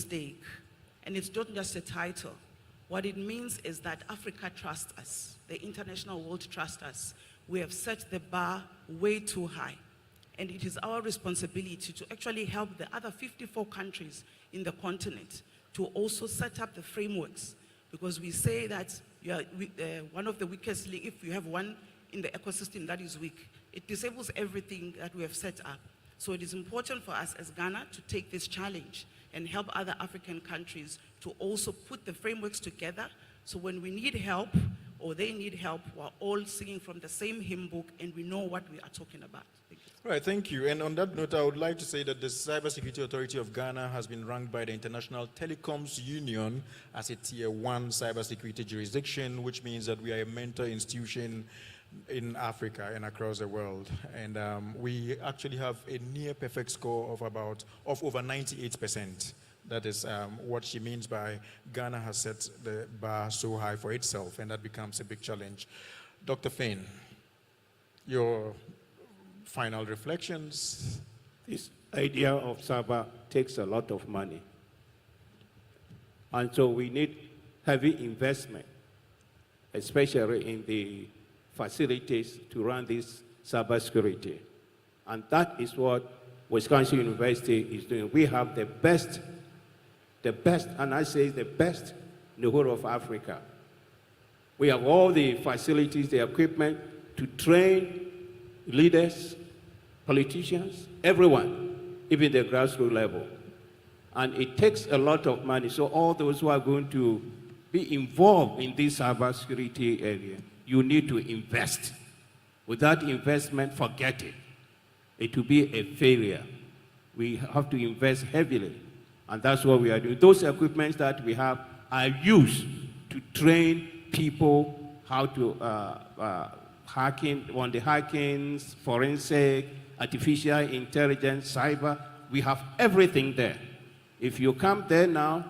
mistake, and it's not just a title. What it means is that Africa trusts us, the international world trusts us. We have set the bar way too high. And it is our responsibility to actually help the other 54 countries in the continent to also set up the frameworks. Because we say that one of the weakest links, if you have one in the ecosystem that is weak, it disables everything that we have set up. So it is important for us as Ghana to take this challenge and help other African countries to also put the frameworks together, so when we need help or they need help, we're all singing from the same hymn book and we know what we are talking about. Thank you. Right, thank you. And on that note, I would like to say that the Cybersecurity Authority of Ghana has been ranked by the International Telecoms Union as a Tier 1 cybersecurity jurisdiction, which means that we are a mentor institution in Africa and across the world. And we actually have a near perfect score of over 98%. That is what she means by Ghana has set the bar so high for itself, and that becomes a big challenge. Dr. Finn, your final reflections? This idea of cyber takes a lot of money. And so we need heavy investment, especially in the facilities to run this cybersecurity. And that is what Wisconsin University is doing. We have the best, and I say the best in the whole of Africa. We have all the facilities, the equipment to train leaders, politicians, everyone, even the grassroots level. And it takes a lot of money. So all those who are going to be involved in this cybersecurity area, you need to invest. Without investment, forget it. It will be a failure. We have to invest heavily, and that's what we are doing. Those equipments that we have are used to train people how to hacking, on the hackings, forensic, artificial intelligence, cyber. We have everything there. If you come there now,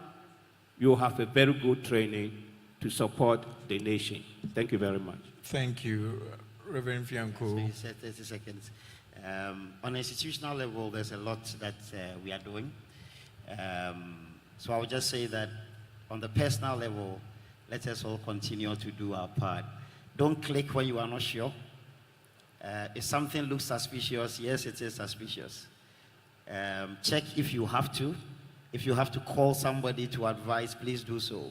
you have a very good training to support the nation. Thank you very much. Thank you, Reverend Fianco. 30 seconds. On an institutional level, there's a lot that we are doing. So I would just say that on the personal level, let us all continue to do our part. Don't click when you are not sure. If something looks suspicious, yes, it is suspicious. Check if you have to. If you have to call somebody to advise, please do so.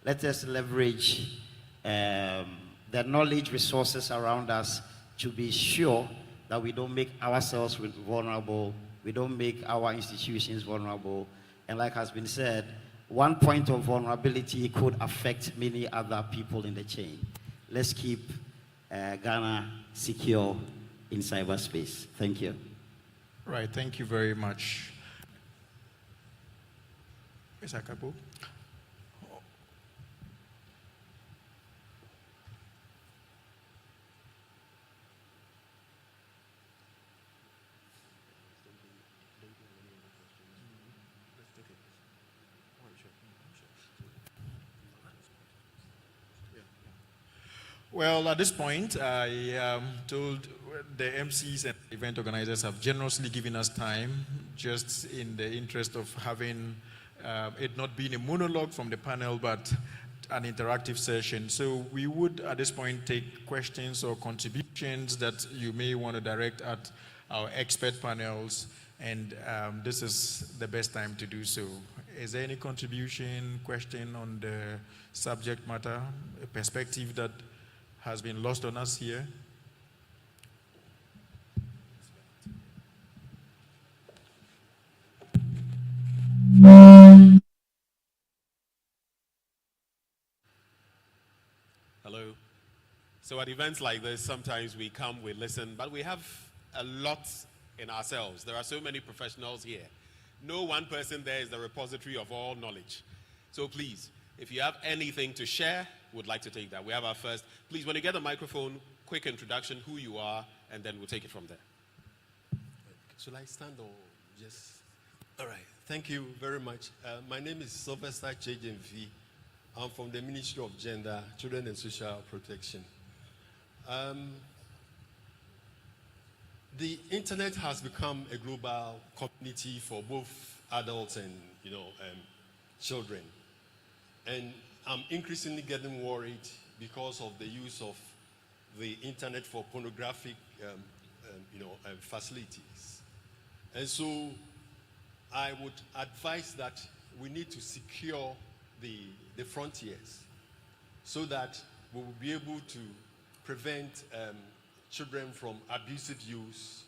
Let us leverage the knowledge resources around us to be sure that we don't make ourselves vulnerable, we don't make our institutions vulnerable. And like has been said, one point of vulnerability could affect many other people in the chain. Let's keep Ghana secure in cyberspace. Thank you. Right, thank you very much. Ms. Akapo. Well, at this point, I told the MCs and event organizers have generously given us time, just in the interest of having it not being a monologue from the panel, but an interactive session. So we would, at this point, take questions or contributions that you may want to direct at our expert panels, and this is the best time to do so. Is there any contribution, question on the subject matter, a perspective that has been lost on us here? Hello. So at events like this, sometimes we come, we listen, but we have a lot in ourselves. There are so many professionals here. No one person there is the repository of all knowledge. So please, if you have anything to share, would like to take that. We have our first. Please, when you get the microphone, quick introduction, who you are, and then we'll take it from there. Should I stand or just? All right. Thank you very much. My name is Sylvester Chejemfi. I'm from the Ministry of Gender, Children and Social Protection. The internet has become a global community for both adults and children. And I'm increasingly getting worried because of the use of the internet for pornographic facilities. And so I would advise that we need to secure the frontiers so that we will be able to prevent children from abusive use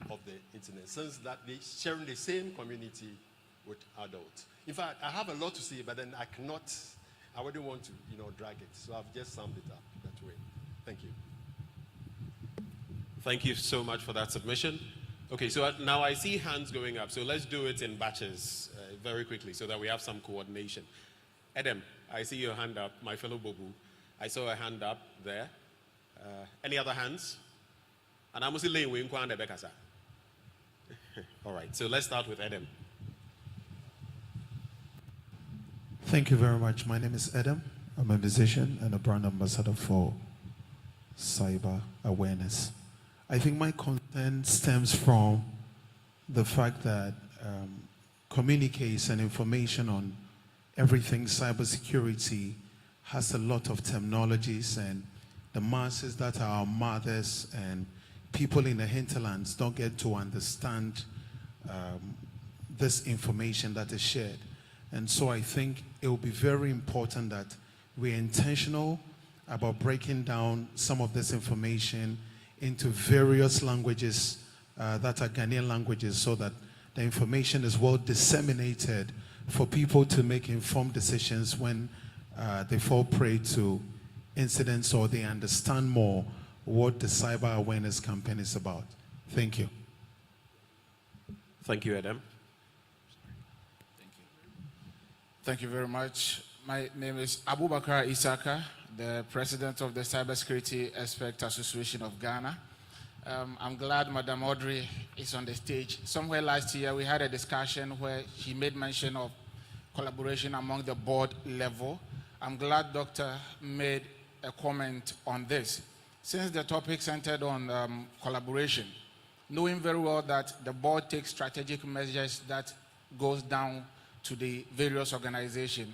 of the internet, since that they sharing the same community with adults. In fact, I have a lot to say, but then I wouldn't want to, drag it. So I've just summed it up that way. Thank you. Thank you so much for that submission. Okay, so now I see hands going up. So let's do it in batches very quickly so that we have some coordination. Adam, I see your hand up, my fellow Bobu. I saw a hand up there. Any other hands? And I'm laying with Bekasa. All right, so let's start with Adam. Thank you very much. My name is Adam. I'm a musician and a brand ambassador for cyber awareness. I think my concern stems from the fact that communiques and information on everything cybersecurity has a lot of terminologies, and the masses that are our mothers and people in the hinterlands don't get to understand this information that is shared. And so I think it will be very important that we're intentional about breaking down some of this information into various languages that are Ghanaian languages, so that the information is well disseminated for people to make informed decisions when they fall prey to incidents or they understand more what the cyber awareness campaign is about. Thank you. Thank you, Adam. Thank you very much. My name is Abubakar Isaka, the president of the Cybersecurity Expert Association of Ghana. I'm glad Madam Audrey is on the stage. Somewhere last year, we had a discussion where she made mention of collaboration among the board level. I'm glad Doctor made a comment on this. Since the topic centered on collaboration, knowing very well that the board takes strategic measures that goes down to the various organizations,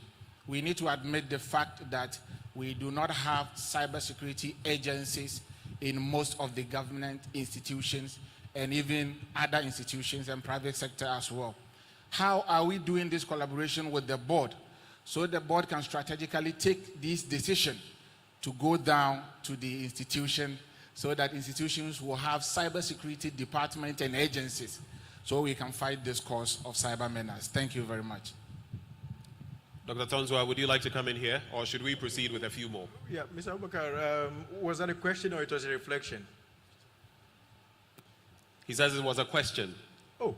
we need to admit the fact that we do not have cybersecurity agencies in most of the government institutions and even other institutions and private sector as well. How are we doing this collaboration with the board so the board can strategically take this decision to go down to the institution so that institutions will have cybersecurity department and agencies so we can fight this cause of cyber menace? Thank you very much. Dr. Tonzwa, would you like to come in here, or should we proceed with a few more? Yeah, Mr. Abubakar, was that a question or it was a reflection? He says it was a question. Oh,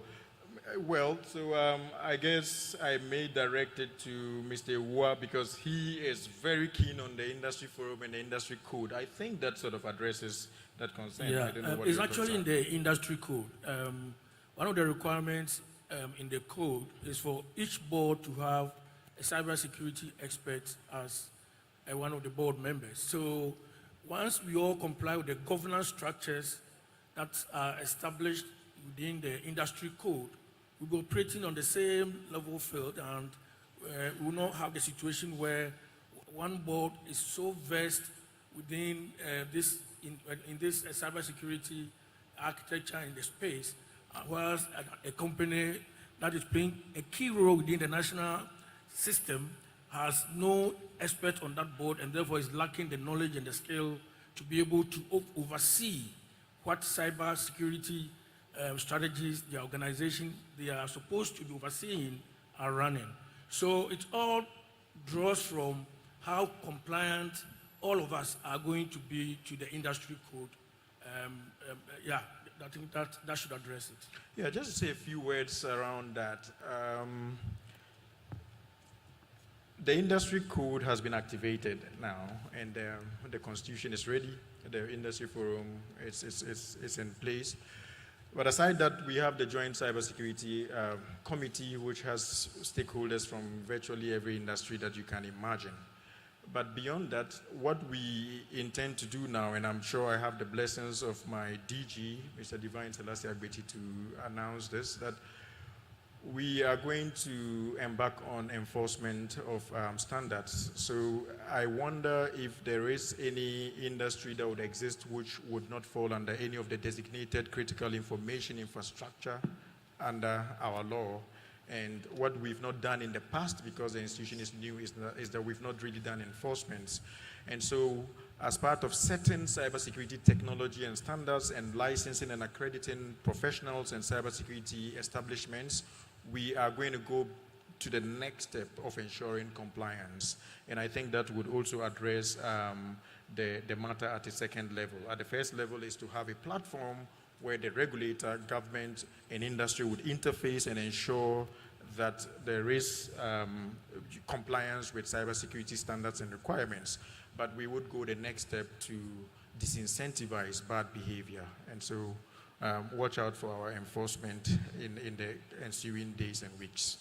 well, so I guess I may direct it to Mr. Wua because he is very keen on the industry forum and the industry code. I think that sort of addresses that concern. Yeah, I don't know what it's your actually in thoughts are. the industry code. One of the requirements in the code is for each board to have a cybersecurity expert as one of the board members. So once we all comply with the governance structures that are established within the industry code, we'll be operating on the same level field, and we will not have the situation where one board is so versed within this cybersecurity architecture in the space, whereas a company that is playing a key role within the national system has no expert on that board and therefore is lacking the knowledge and the skill to be able to oversee what cybersecurity strategies the organization they are supposed to be overseeing are running. So it all draws from how compliant all of us are going to be to the industry code. Yeah, I think that should address it. Yeah, just to say a few words around that. The industry code has been activated now, and the constitution is ready. The industry forum is in place. But aside that, we have the Joint Cybersecurity Committee, which has stakeholders from virtually every industry that you can imagine. But beyond that, what we intend to do now, and I'm sure I have the blessings of my DG, Mr. Divine Selassie Agbeti, to announce this, that We are going to embark on enforcement of standards. So I wonder if there is any industry that would exist which would not fall under any of the designated critical information infrastructure under our law. And what we've not done in the past, because the institution is new, is that we've not really done enforcements. And so as part of setting cybersecurity technology and standards and licensing and accrediting professionals and cybersecurity establishments, we are going to go to the next step of ensuring compliance. And I think that would also address the matter at a second level. At the first level is to have a platform where the regulator, government, and industry would interface and ensure that there is compliance with cybersecurity standards and requirements. But we would go the next step to disincentivize bad behavior. And so watch out for our enforcement in the ensuing days and weeks.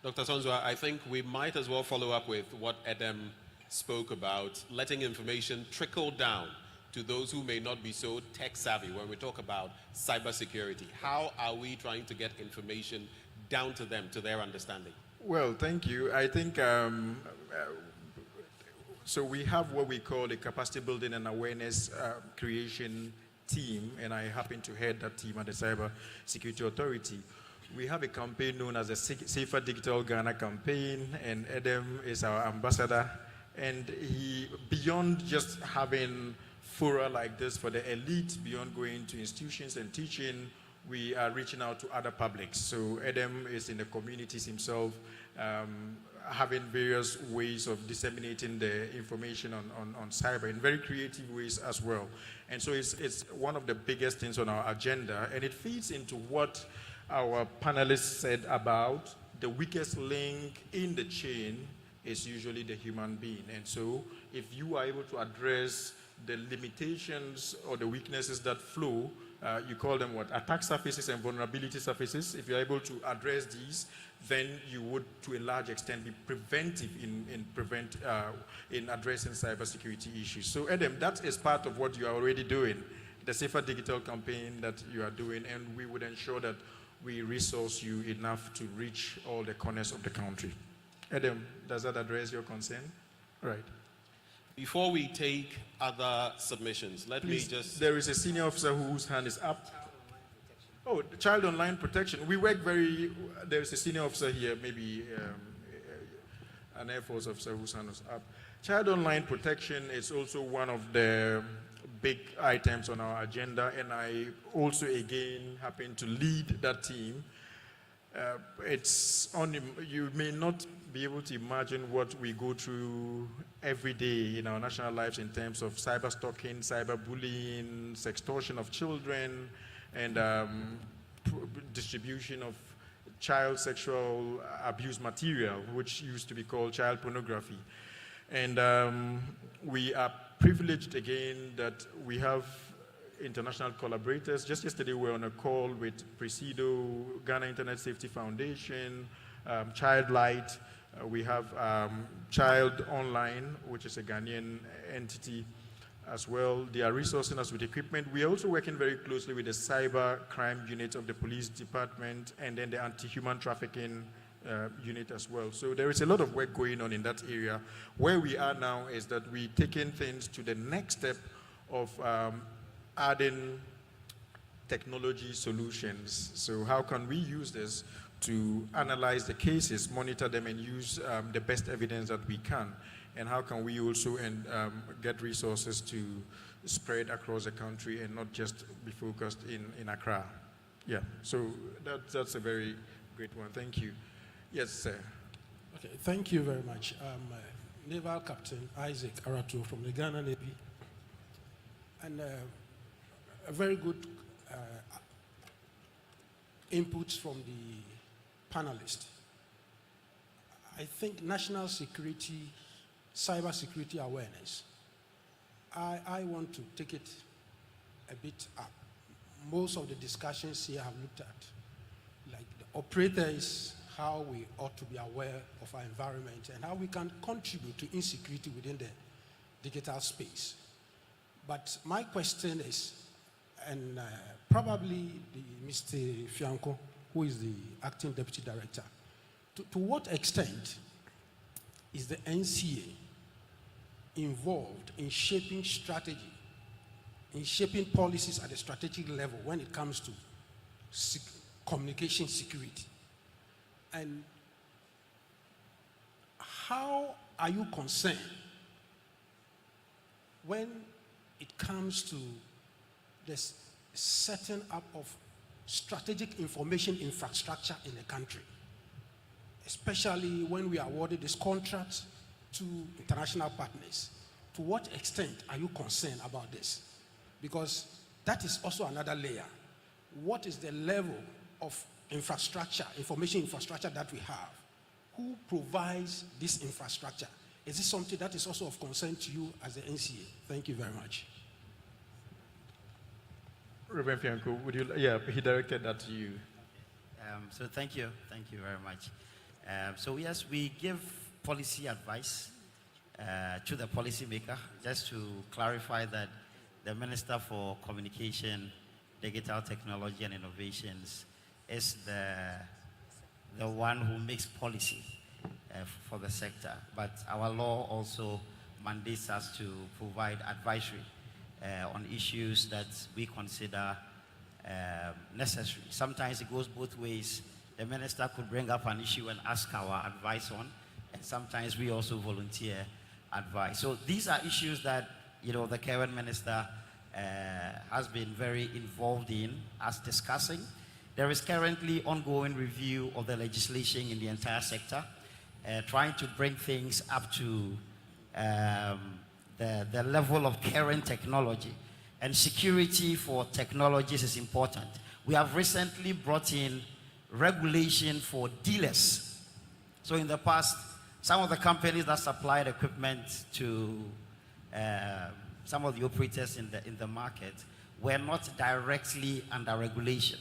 Dr. Sonzua, I think we might as well follow up with what Edem spoke about, letting information trickle down to those who may not be so tech savvy when we talk about cybersecurity. How are we trying to get information down to them, to their understanding? Well, thank you. I think so we have what we call a capacity building and awareness creation team, and I happen to head that team at the Cyber Security Authority. We have a campaign known as the Safer Digital Ghana campaign, and Edem is our ambassador. And he, beyond just having fora like this for the elite, beyond going to institutions and teaching, we are reaching out to other publics. So Edem is in the communities himself, having various ways of disseminating the information on cyber in very creative ways as well. And so it's one of the biggest things on our agenda, and it feeds into what our panelists said about the weakest link in the chain is usually the human being. And so if you are able to address the limitations or the weaknesses that flow, you call them what? Attack surfaces and vulnerability surfaces. If you're able to address these, then you would, to a large extent, be preventive in addressing cybersecurity issues. So, Edem, that is part of what you are already doing, the Safer Digital campaign that you are doing, and we would ensure that we resource you enough to reach all the corners of the country. Edem, does that address your concern? All right. Before we take other submissions, let me just... There is a senior officer whose hand is up. Oh, the Child Online Protection. We work very... There's a senior officer here, maybe an Air Force officer whose hand is up. Child Online Protection is also one of the big items on our agenda, and I also, again, happen to lead that team. It's on, you may not be able to imagine what we go through every day in our national lives in terms of cyber stalking, cyber bullying, sextortion of children, and distribution of child sexual abuse material, which used to be called child pornography. And we are privileged again that we have international collaborators. Just yesterday we were on a call with Presido, Ghana Internet Safety Foundation, Child Light. We have Child Online, which is a Ghanaian entity as well. They are resourcing us with equipment. We are also working very closely with the cyber crime unit of the police department and then the anti-human trafficking unit as well. So there is a lot of work going on in that area. Where we are now is that we're taking things to the next step of adding technology solutions. So how can we use this to analyze the cases, monitor them, and use the best evidence that we can? And how can we also get resources to spread across the country and not just be focused in Accra? Yeah, so that's a very great one. Thank you. Yes, sir. Okay, thank you very much. Naval Captain Isaac Arato from the Ghana Navy. And a very good inputs from the panelists. I think national security, cyber security awareness, I want to take it a bit up. Most of the discussions here have looked at, like the operators, how we ought to be aware of our environment and how we can contribute to insecurity within the digital space. But my question is, and probably Mr. Fianco who is the acting deputy director. To what extent is the NCA involved in shaping strategy, in shaping policies at the strategic level when it comes to communication security? And how are you concerned when it comes to this setting up of strategic information infrastructure in the country, especially when we are awarded this contract to international partners? To what extent are you concerned about this? Because that is also another layer. What is the level of infrastructure, information infrastructure that we have? Who provides this infrastructure? Is this something that is also of concern to you as the NCA? Thank you very much. Reverend Fianco, would you? Yeah, he directed that to you. So thank you very much. So yes, we give policy advice to the policymaker. Just to clarify that the Minister for Communication, Digital Technology and Innovations is the one who makes policy for the sector. But our law also mandates us to provide advisory on issues that we consider necessary. Sometimes it goes both ways. The minister could bring up an issue and ask our advice on, and sometimes we also volunteer advice. So these are issues that, you know, the current minister has been very involved in us discussing. There is currently ongoing review of the legislation in the entire sector, trying to bring things up to the level of current technology. And security for technologies is important. We have recently brought in regulation for dealers. So in the past, some of the companies that supplied equipment to some of the operators in the market were not directly under regulation.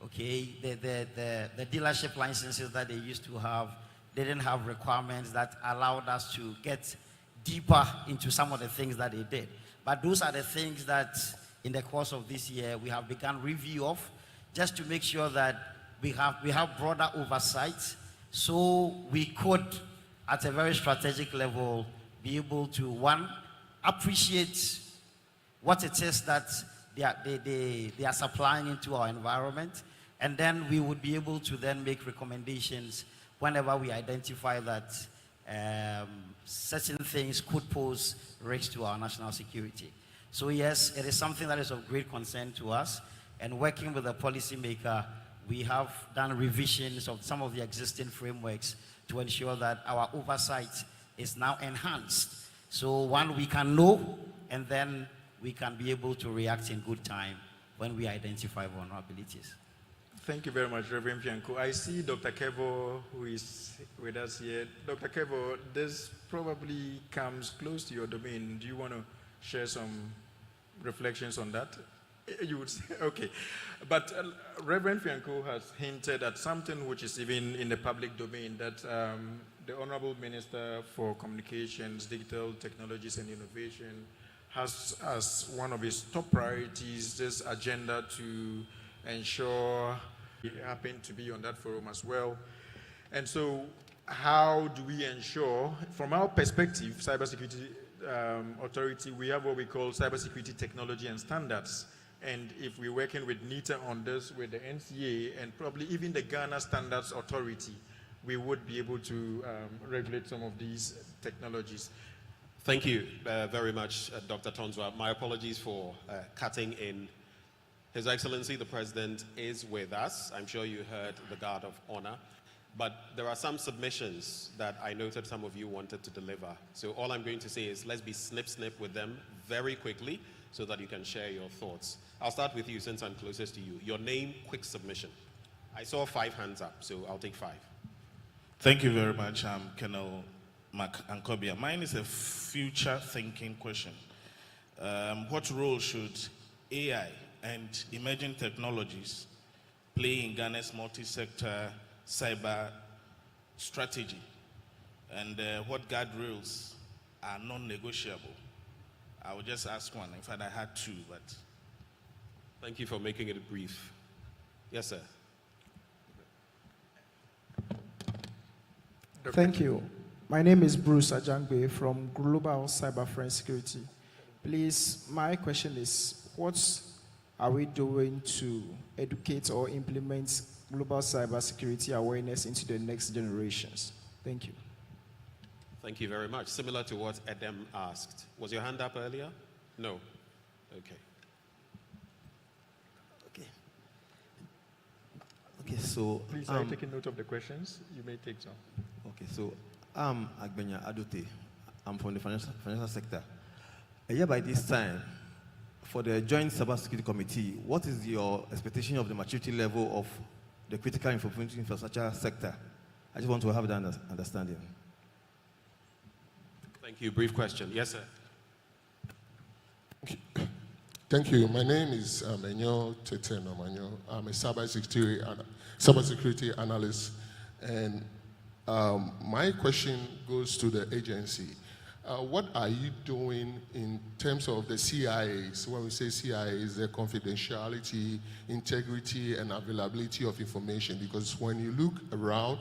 Okay, the dealership licenses that they used to have, they didn't have requirements that allowed us to get deeper into some of the things that they did. But those are the things that in the course of this year we have begun review of, just to make sure that we have broader oversight, so we could at a very strategic level be able to, one, appreciate what it is that they are supplying into our environment, and then we would be able to then make recommendations whenever we identify that certain things could pose risk to our national security. So yes, it is something that is of great concern to us, and working with the policymaker, we have done revisions of some of the existing frameworks to ensure that our oversight is now enhanced. So one, we can know, and then we can be able to react in good time when we identify vulnerabilities. Thank you very much, Reverend Fianco. I see Dr. Kevo, who is with us here. Dr. Kevo, this probably comes close to your domain. Do you want to share some reflections on that? You would say, okay. But Reverend Fianco has hinted at something which is even in the public domain, that the Honorable Minister for Communications, Digital Technologies and Innovation has as one of his top priorities this agenda to ensure he happened to be on that forum as well. And so how do we ensure, from our perspective, Cybersecurity Authority, we have what we call Cybersecurity Technology and Standards. And if we're working with NITA on this, with the NCA, and probably even the Ghana Standards Authority, we would be able to regulate some of these technologies. Thank you very much, Dr. Tonswa. My apologies for cutting in. His Excellency, the President, is with us. I'm sure you heard the Guard of Honor. But there are some submissions that I noted some of you wanted to deliver. So all I'm going to say is let's be snip with them very quickly so that you can share your thoughts. I'll start with you since I'm closest to you. Your name, quick submission. I saw 5 hands up, so I'll take 5. Thank you very much. I'm Colonel Mark Ankobia. Mine is a future-thinking question. What role should AI and emerging technologies play in Ghana's multi-sector cyber strategy? And what guardrails are non-negotiable? I will just ask one. In fact, I had 2, but... Thank you for making it brief. Yes, sir. Thank you. My name is Bruce Ajangbe from Global Cyber Friend Security. Please, my question is, what are we doing to educate or implement global cybersecurity awareness into the next generations? Thank you. Thank you very much. Similar to what Edem asked. Was your hand up earlier? No. Okay. Okay, so Please, are you taking note of the questions? You may take some. Okay, so I'm Agbenya Adote. I'm from the financial sector. A year by this time, for the Joint Cybersecurity Committee, what is your expectation of the maturity level of the critical information infrastructure sector? I just want to have that understanding. Thank you. Brief question. Yes, sir. Thank you. My name is Enyo Teteno Manyo. I'm a cybersecurity analyst. And my question goes to the agency. What are you doing in terms of the CIAs? When we say CIAs, the confidentiality, integrity, and availability of information. Because when you look around,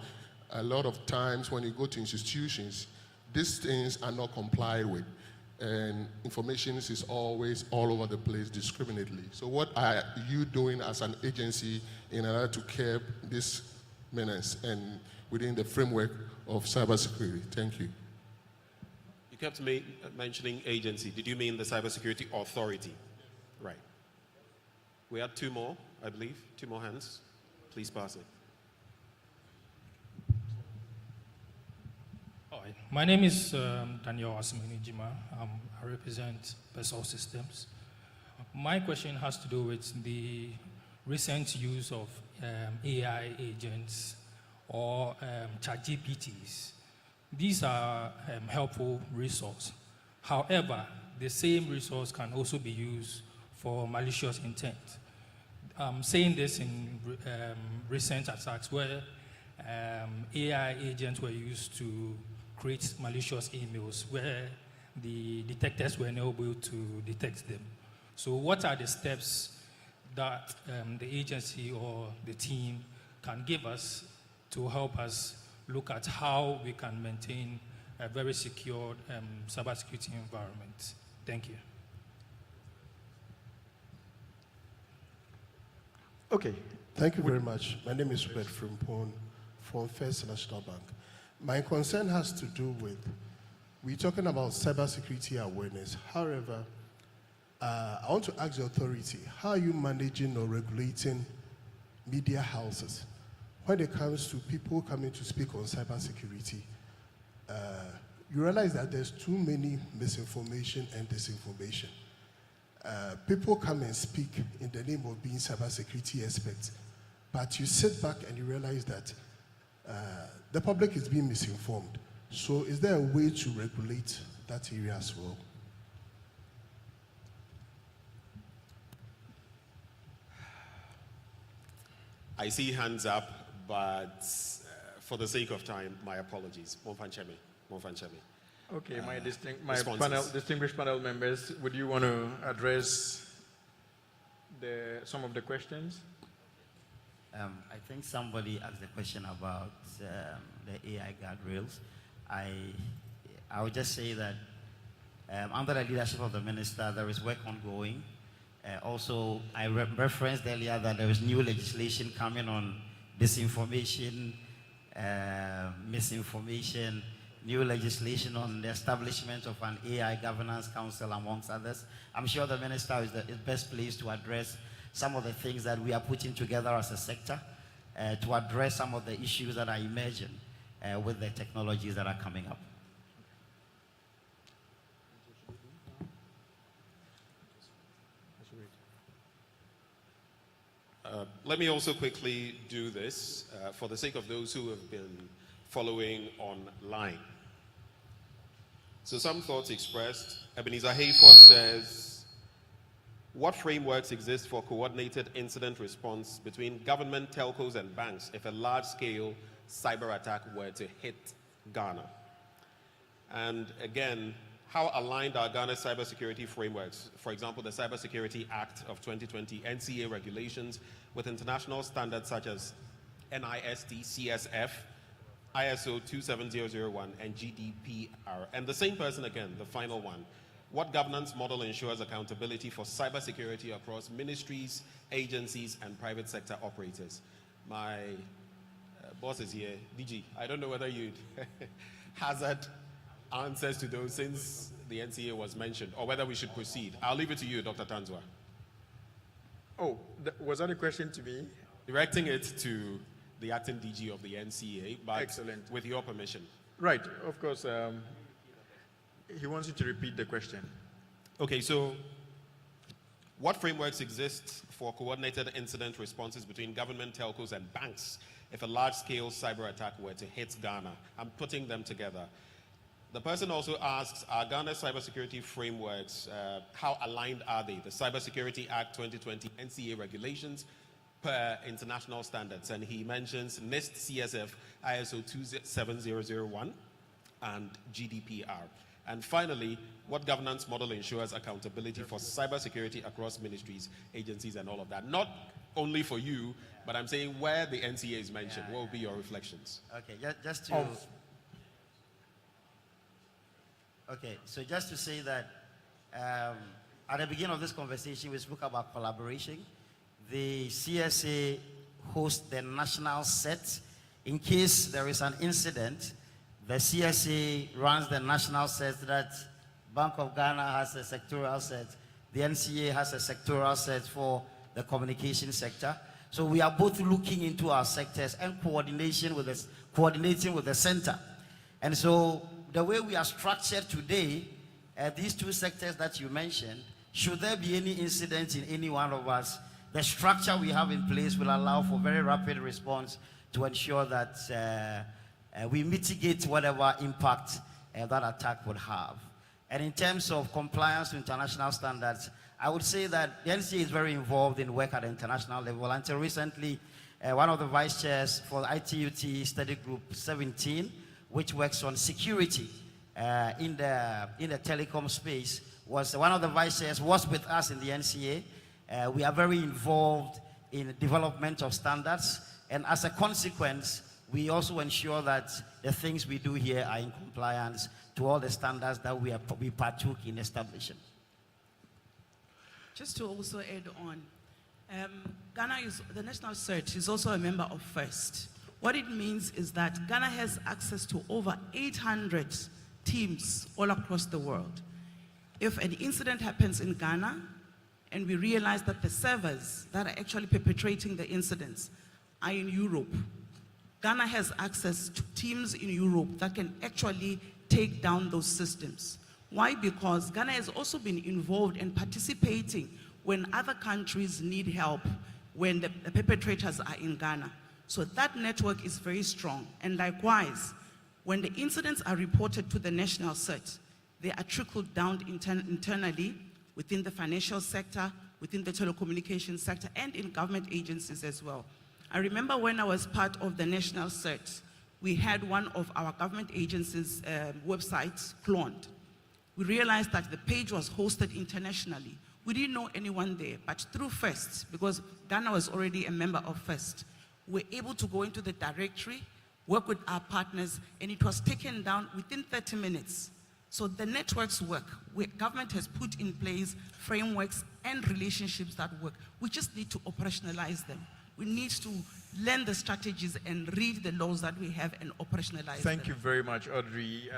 a lot of times when you go to institutions, these things are not complied with. And information is always all over the place discriminately. So what are you doing as an agency in order to curb this menace and within the framework of cybersecurity? Thank you. You kept mentioning agency. Did you mean the Cybersecurity Authority? Right. We had two more, I believe. Two more hands. Please pass it. Hi, my name is Daniel Asimini Jima. I represent Persol Systems. My question has to do with the recent use of AI agents or ChatGPTs. These are helpful resources. However, the same resource can also be used for malicious intent. I'm saying this in recent attacks where AI agents were used to create malicious emails where the detectors were not able to detect them. So what are the steps that the agency or the team can give us to help us look at how we can maintain a very secure cybersecurity environment? Thank you. Okay. Thank you very much. My name is Robert Frimpong from First National Bank. My concern has to do with, we're talking about cybersecurity awareness. However, I want to ask the authority, how are you managing or regulating media houses when it comes to people coming to speak on cybersecurity? You realize that there's too many misinformation and disinformation. People come and speak in the name of being cybersecurity experts, but you sit back and you realize that the public is being misinformed. So is there a way to regulate that area as well? I see hands up, but for the sake of time, my apologies. Monfanchemi. Okay, distinguished panel members, would you want to address some of the questions? I think somebody asked a question about the AI guardrails. I would just say that under the leadership of the minister, there is work ongoing. Also, I referenced earlier that there is new legislation coming on disinformation, misinformation, new legislation on the establishment of an AI governance council, amongst others. I'm sure the minister is the best placed to address some of the things that we are putting together as a sector to address some of the issues that are emerging with the technologies that are coming up. Let me also quickly do this for the sake of those who have been following online. So some thoughts expressed. Ebenezer Hayford says, what frameworks exist for coordinated incident response between government, telcos, and banks if a large-scale cyber attack were to hit Ghana? And again, how aligned are Ghana's cybersecurity frameworks, for example, the Cybersecurity Act of 2020, NCA regulations, with international standards such as NIST, CSF, ISO 27001, and GDPR. And the same person again, the final one. What governance model ensures accountability for cybersecurity across ministries, agencies, and private sector operators? My boss is here, DG. I don't know whether you'd hazard answers to those since the NCA was mentioned, or whether we should proceed. I'll leave it to you, Dr. Tanzwa. Oh, was that a question to me? Directing it to the acting DG of the NCA, but Excellent. With your permission. Right, of course. He wants you to repeat the question. Okay, so what frameworks exist for coordinated incident responses between government, telcos, and banks if a large-scale cyber attack were to hit Ghana? I'm putting them together. The person also asks, are Ghana's cybersecurity frameworks, how aligned are they? The Cybersecurity Act 2020 NCA regulations per international standards. And he mentions NIST CSF ISO 27001 and GDPR. And finally, what governance model ensures accountability for cybersecurity across ministries, agencies, and all of that? Not only for you, but I'm saying where the NCA is mentioned. What will be your reflections? Okay, just to... Okay, so just to say that at the beginning of this conversation, we spoke about collaboration. The CSA hosts the national set. In case there is an incident, the CSA runs the national set that Bank of Ghana has a sectoral set. The NCA has a sectoral set for the communication sector. So we are both looking into our sectors and coordinating with the center. And so the way we are structured today, these two sectors that you mentioned, should there be any incident in any one of us, the structure we have in place will allow for very rapid response to ensure that we mitigate whatever impact that attack would have. And in terms of compliance to international standards, I would say that the NCA is very involved in work at the international level. Until recently, one of the vice chairs for the ITUT Study Group 17, which works on security in the telecom space, was one of the vice chairs was with us in the NCA. We are very involved in the development of standards, and as a consequence, we also ensure that the things we do here are in compliance to all the standards that we partook in establishing. Just to also add on, Ghana is, the National Search is also a member of FIRST. What it means is that Ghana has access to over 800 teams all across the world. If an incident happens in Ghana, and we realize that the servers that are actually perpetrating the incidents are in Europe, Ghana has access to teams in Europe that can actually take down those systems. Why? Because Ghana has also been involved in participating when other countries need help, when the perpetrators are in Ghana. So that network is very strong. And likewise, when the incidents are reported to the National Search, they are trickled down internally within the financial sector, within the telecommunications sector, and in government agencies as well. I remember when I was part of the National Search, we had one of our government agencies' websites cloned. We realized that the page was hosted internationally. We didn't know anyone there, but through FIRST, because Ghana was already a member of FIRST, we were able to go into the directory, work with our partners, and it was taken down within 30 minutes. So the networks work. Government has put in place frameworks and relationships that work. We just need to operationalize them. We need to learn the strategies and read the laws that we have and operationalize them. Thank you very much, Audrey.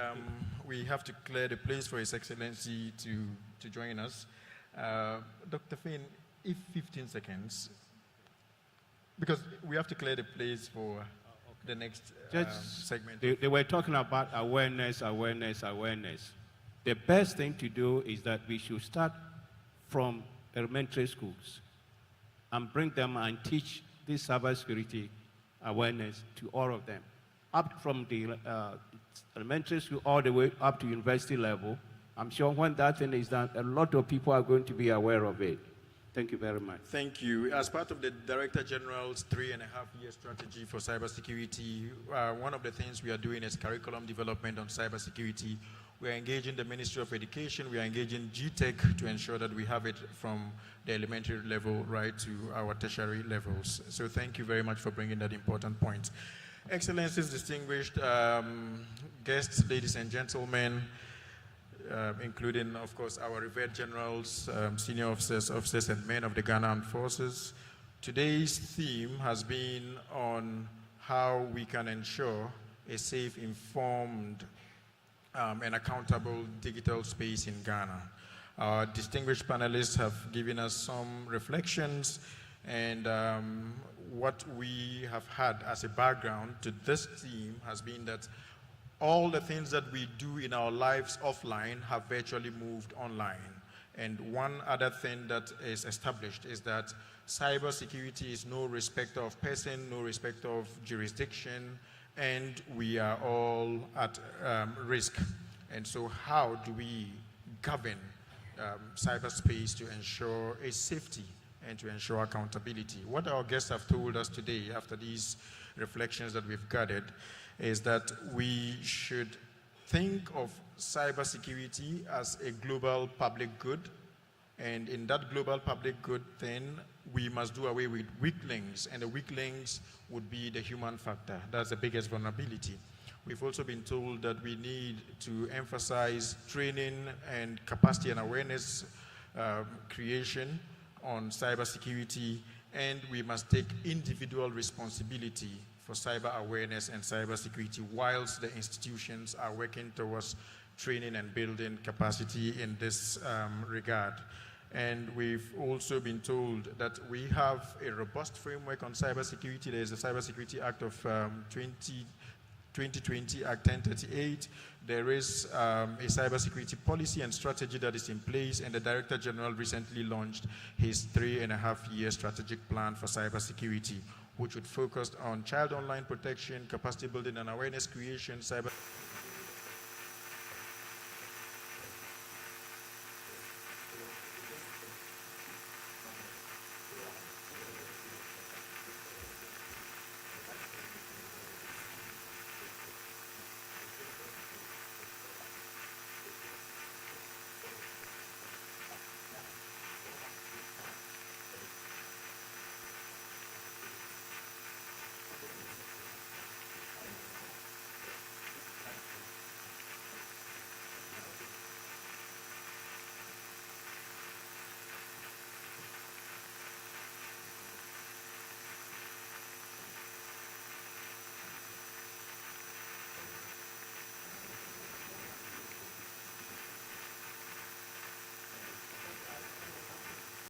We have to clear the place for His Excellency to join us. Dr. Finn, if 15 seconds, because we have to clear the place for the next segment. They were talking about awareness. The best thing to do is that we should start from elementary schools and bring them and teach this cybersecurity awareness to all of them, up from the elementary school all the way up to university level. I'm sure when that thing is done, a lot of people are going to be aware of it. Thank you very much. Thank you. As part of the Director General's 3.5-year strategy for cybersecurity, one of the things we are doing is curriculum development on cybersecurity. We are engaging the Ministry of Education. We are engaging GTech to ensure that we have it from the elementary level right to our tertiary levels. So thank you very much for bringing that important point. Excellencies, distinguished guests, ladies and gentlemen, including, of course, our revered generals, senior officers, and men of the Ghana Armed Forces. Today's theme has been on how we can ensure a safe, informed, and accountable digital space in Ghana. Our distinguished panelists have given us some reflections, and what we have had as a background to this theme has been that all the things that we do in our lives offline have virtually moved online. And one other thing that is established is that cybersecurity is no respecter of person, no respecter of jurisdiction, and we are all at risk. And so how do we govern cyberspace to ensure a safety and to ensure accountability? What our guests have told us today, after these reflections that we've gathered, is that we should think of cybersecurity as a global public good, and in that global public good, then we must do away with weak links, and the weak links would be the human factor. That's the biggest vulnerability. We've also been told that we need to emphasize training and capacity and awareness creation on cybersecurity, and we must take individual responsibility for cyber awareness and cybersecurity whilst the institutions are working towards training and building capacity in this regard. And we've also been told that we have a robust framework on cybersecurity. There is the Cybersecurity Act of 2020, Act 1038. There is a cybersecurity policy and strategy that is in place, and the Director General recently launched his 3.5-year strategic plan for cybersecurity, which would focus on child online protection, capacity building and awareness creation, cyber